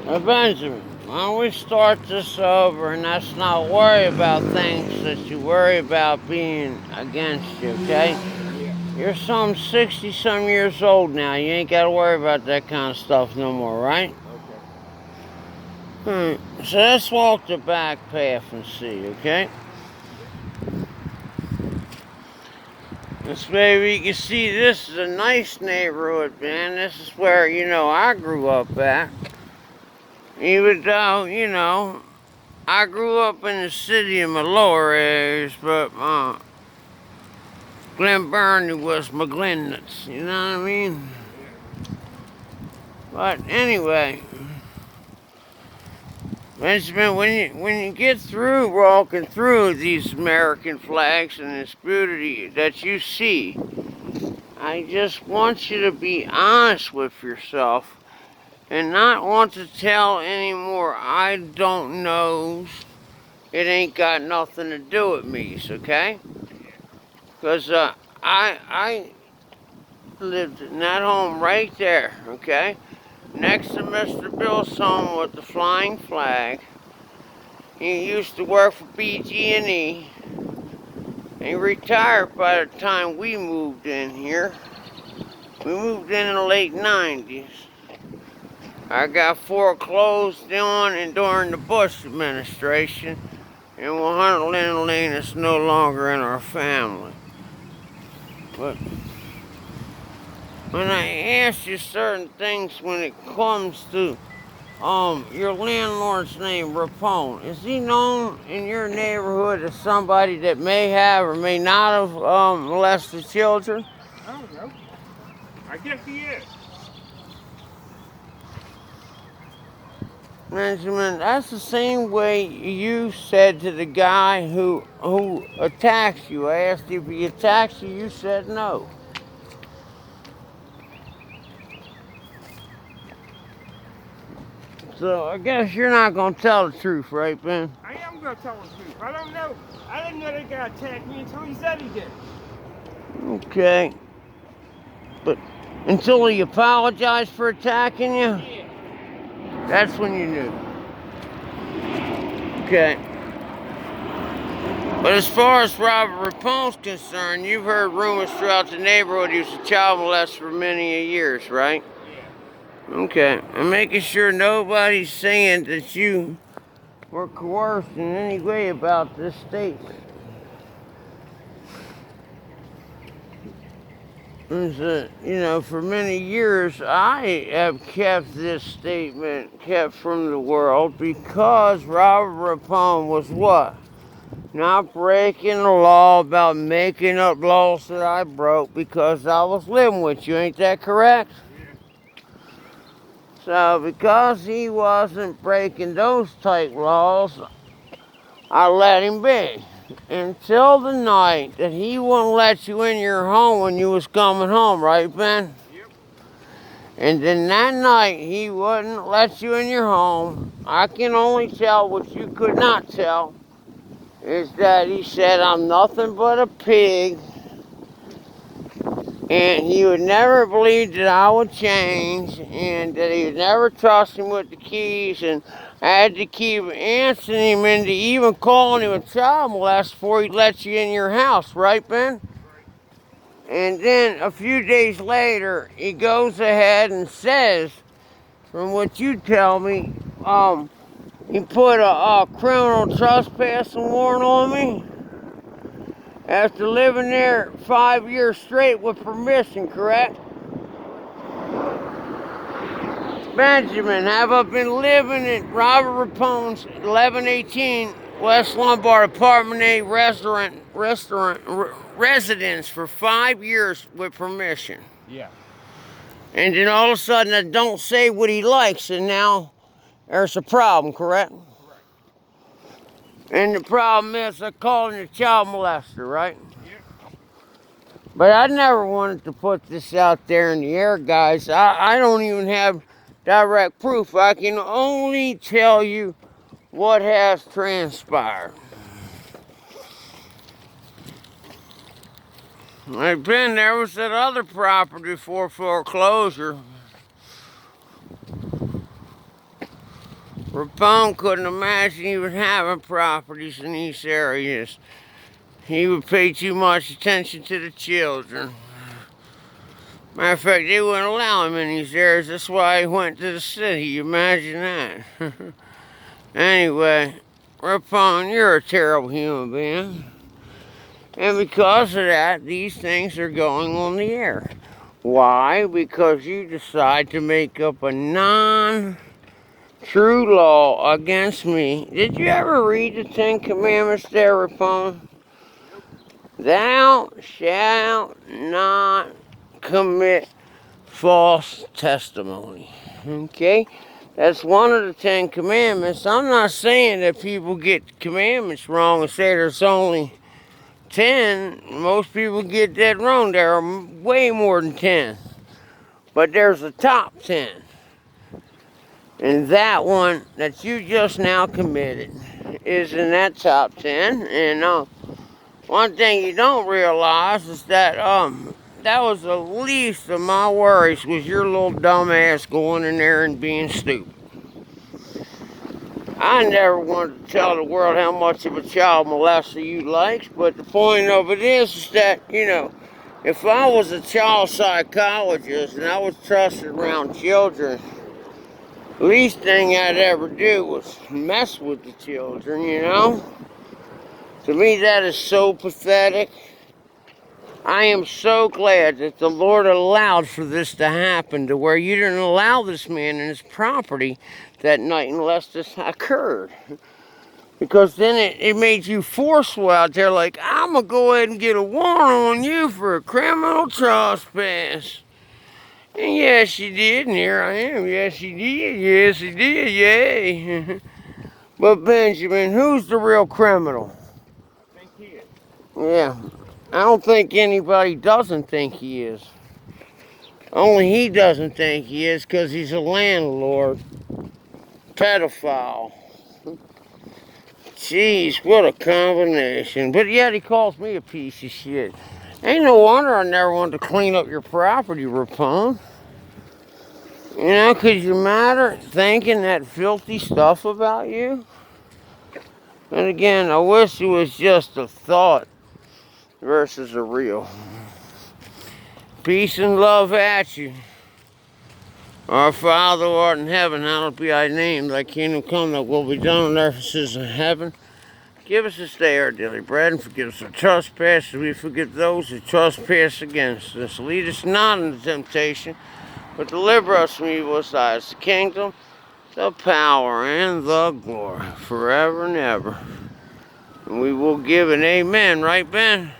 Benjamin, why don't we start this over and let's not worry about things that you worry about being against you, okay? Yeah. You're some 60 some years old now. You ain't got to worry about that kind of stuff no more, right? Okay. So let's walk the back path and see, okay? This baby, you can see this is a nice neighborhood, man. This is where, I grew up at. Even though, I grew up in the city in my lower areas, but Glen Burnie was my Glennets, you know what I mean? Yeah. But anyway, Benjamin, when you get through walking through these American flags and this beauty that you see, I just want you to be honest with yourself and not want to tell any more I don't knows. It ain't got nothing to do with me, okay? Because I lived in that home right there, okay? Next to Mr. Bill's home with the flying flag. He used to work for BG&E. He retired by the time we moved in here. We moved in the late 90s. I got foreclosed on and during the Bush administration, and 100 Lynn Lane is no longer in our family. But when I ask you certain things when it comes to your landlord's name, Rapone, is he known in your neighborhood as somebody that may have or may not have molested children? I don't know. I guess he is. Benjamin, that's the same way you said to the guy who attacked you. I asked you if he attacked you, you said no. So I guess you're not gonna tell the truth, right, Ben? I am gonna tell the truth. I don't know. I didn't know that guy attacked me until he said he did. Okay. But until he apologized for attacking you, Yeah. that's when you knew. Okay. But as far as Robert Rapone's concerned, you've heard rumors throughout the neighborhood he was a child molester for many years, right? Yeah. Okay. I'm making sure nobody's saying that you were coerced in any way about this statement. For many years I have kept this statement kept from the world because Robert Rapone was what? Not breaking the law about making up laws that I broke because I was living with you. Ain't that correct? Yeah. So because he wasn't breaking those type laws, I let him be. Until the night that he wouldn't let you in your home when you was coming home, right, Ben? Yep. And then that night he wouldn't let you in your home. I can only tell what you could not tell is that he said I'm nothing but a pig and he would never believe that I would change and that he would never trust him with the keys, and I had to keep answering him into even calling him a child molester before he'd let you in your house, right, Ben? Right. And then a few days later he goes ahead and says, from what you tell me, he put a criminal trespassing warrant on me after living there 5 years straight with permission, correct? Benjamin, have I been living at Robert Rapone's 1118 West Lombard Apartment A residence for 5 years with permission? Yeah. And then all of a sudden I don't say what he likes and now there's a problem, correct? Correct. And the problem is I call him a child molester, right? Yep. But I never wanted to put this out there in the air, guys. I don't even have direct proof. I can only tell you what has transpired. I've been there was that other property for foreclosure. Rapone couldn't imagine even having properties in these areas. He would pay too much attention to the children. Matter of fact, they wouldn't allow him in these areas. That's why he went to the city. Imagine that. Anyway, Rapone, you're a terrible human being. And because of that, these things are going on the air. Why? Because you decide to make up a non-true law against me. Did you ever read the Ten Commandments there, Rapone? Thou shalt not commit false testimony. Okay? That's one of the 10 commandments. I'm not saying that people get commandments wrong and say there's only 10. Most people get that wrong. There are way more than 10. But there's a top 10. And that one that you just now committed is in that top 10. And one thing you don't realize is that that was the least of my worries, was your little dumb ass going in there and being stupid. I never wanted to tell the world how much of a child molester you likes, but the point of it is that, if I was a child psychologist and I was trusted around children, least thing I'd ever do was mess with the children, To me, that is so pathetic. I am so glad that the Lord allowed for this to happen, to where you didn't allow this man and his property that night unless this occurred. Because then it made you forceful out there, like, I'm going to go ahead and get a warrant on you for a criminal trespass. And yes, you did, and here I am. Yes, you did. Yes, you did. Yay. But Benjamin, who's the real criminal? I think he is. Yeah. I don't think anybody doesn't think he is. Only he doesn't think he is because he's a landlord. Pedophile. Jeez, what a combination. But yet he calls me a piece of shit. Ain't no wonder I never wanted to clean up your property, Rapone. Could you matter thinking that filthy stuff about you? And again, I wish it was just a thought versus a real. Peace and love at you. Our Father who art in heaven, hallowed be thy name. Thy kingdom come, thy will be done on earth as it is in heaven. Give us this day our daily bread, and forgive us our trespasses, as we forgive those who trespass against us. Lead us not into temptation, but deliver us from evil. As thine is the kingdom, the power, and the glory, forever and ever. And we will give an amen, right, Ben?